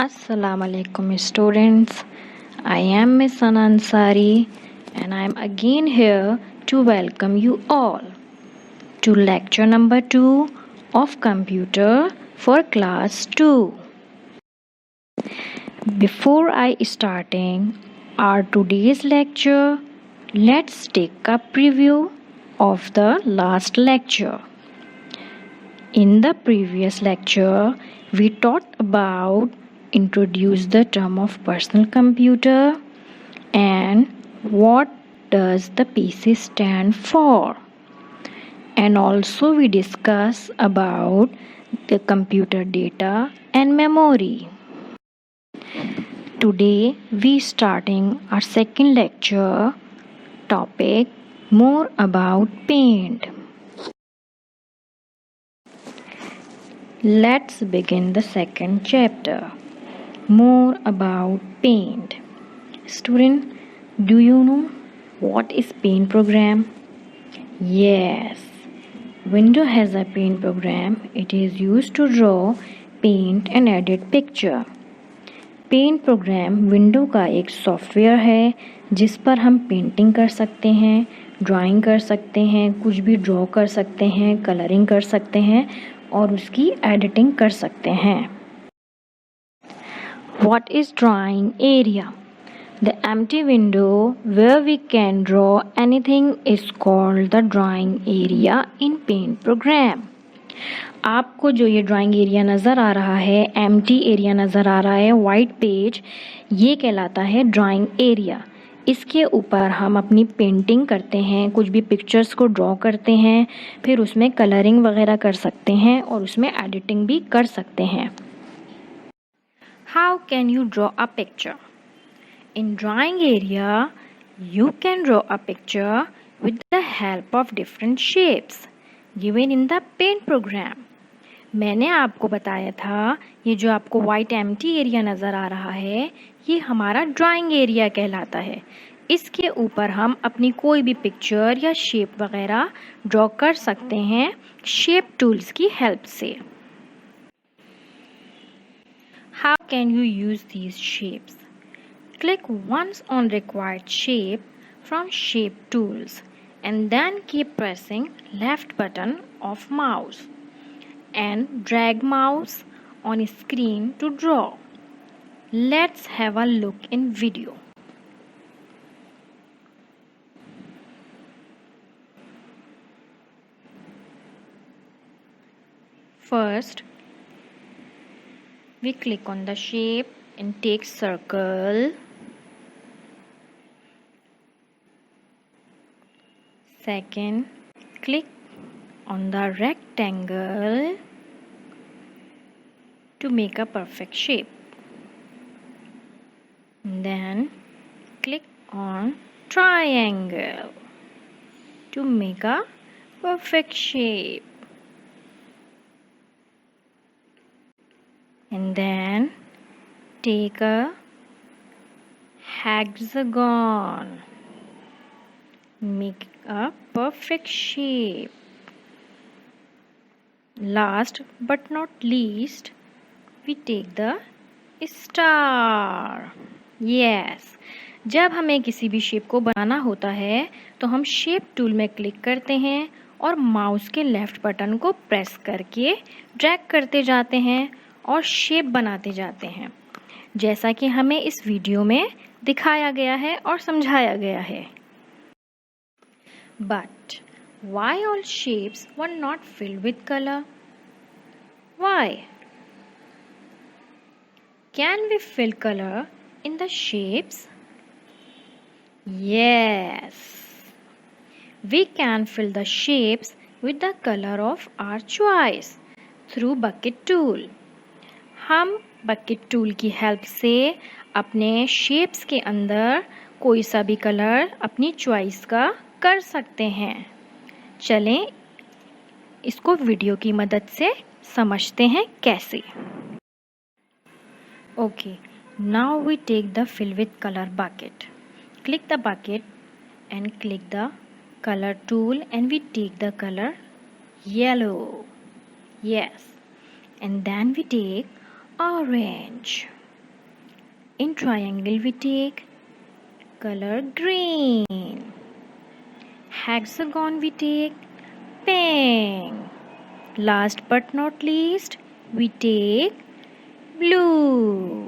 Assalamu alaikum students. I am Miss Sana Ansari and I am again here to welcome you all to lecture number 2 of computer for class 2. Before I starting our today's lecture, let's take a preview of the last lecture. In the previous lecture, we talked about introduce the term of personal computer and what does the PC stand for. And also we discuss about the computer data and memory. Today we starting our second lecture topic more about paint. Let's begin the second chapter. More about paint. Student, do you know what is paint program? Yes, Windows has a paint program. It is used to draw, paint and edit picture. Paint program window का एक software है जिस पर हम painting कर सकते हैं, drawing कर सकते हैं, कुछ भी ड्रॉ कर सकते हैं, कलरिंग कर सकते हैं और उसकी एडिटिंग कर सकते हैं. What is drawing area? The empty window where we can draw anything is called the drawing area in paint program. आपको जो ये ड्राइंग एरिया नज़र आ रहा है, एम्प्टी एरिया नज़र आ रहा है, वाइट पेज, ये कहलाता है ड्राइंग एरिया. इसके ऊपर हम अपनी पेंटिंग करते हैं, कुछ भी पिक्चर्स को ड्रॉ करते हैं, फिर उसमें कलरिंग वगैरह कर सकते हैं और उसमें एडिटिंग भी कर सकते हैं. How can you draw a picture? In drawing area, you can draw a picture with the help of different shapes given in the paint program. मैंने आपको बताया था ये जो आपको वाइट एम्प्टी एरिया नज़र आ रहा है ये हमारा ड्राइंग एरिया कहलाता है. इसके ऊपर हम अपनी कोई भी पिक्चर या शेप वगैरह ड्रॉ कर सकते हैं शेप टूल्स की हेल्प से. How can you use these shapes? Click once on required shape from shape tools and then keep pressing left button of mouse and drag mouse on screen to draw. Let's have a look in video. First, we click on the shape and take circle. Second, click on the rectangle to make a perfect shape. Then click on triangle to make a perfect shape. And then take a hexagon, make a perfect shape. Last but not least, we take the star. Yes, जब हमें किसी भी shape को बनाना होता है तो हम shape tool में क्लिक करते हैं और माउस के लेफ्ट बटन को प्रेस करके ड्रैग करते जाते हैं और शेप बनाते जाते हैं, जैसा कि हमें इस वीडियो में दिखाया गया है और समझाया गया है. But why all shapes were not filled with color? Why? Can we fill color in the shapes? Yes. We can fill the shapes with the color of our choice through bucket tool. हम bucket tool की help से अपने shapes के अंदर कोई सा भी colour अपनी चॉइस का कर सकते हैं. चलें इसको वीडियो की मदद से समझते हैं कैसे. Okay, now we take the fill with colour bucket. Click the bucket and click the colour tool and we take the colour yellow. Yes, and then we take orange. In triangle we take color green. Hexagon we take pink. Last but not least, we take blue.